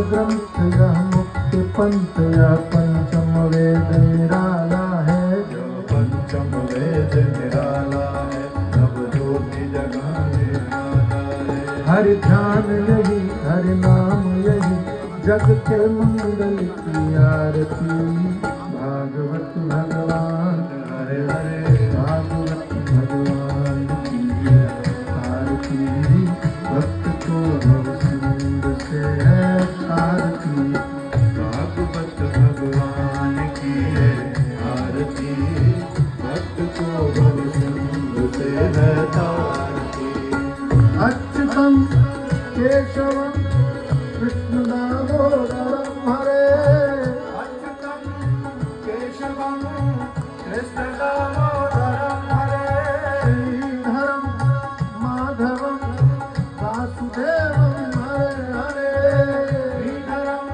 ग्रंथ यह मुक्ति पंथ यह पंचम वेद निराला है। जो पंचम वेद निराला है, नव ज्योति जगाने वाला है। हरि ध्यान यही हरि नाम यही जग के मंगल की आरती। भागवत भगवान हरे हरे भागवत भगवान की आरती। भक्त को भवसिंधु से है आरती। भागवत भगवान की है आरती। भक्त को भवसिंधु से है तारती। अच्युतम केशवम कृष्ण दामोदरम हरे। अच्युतम केशवम कृष्ण दामोदरम हरे। श्रीधरम माधवम वासुदेव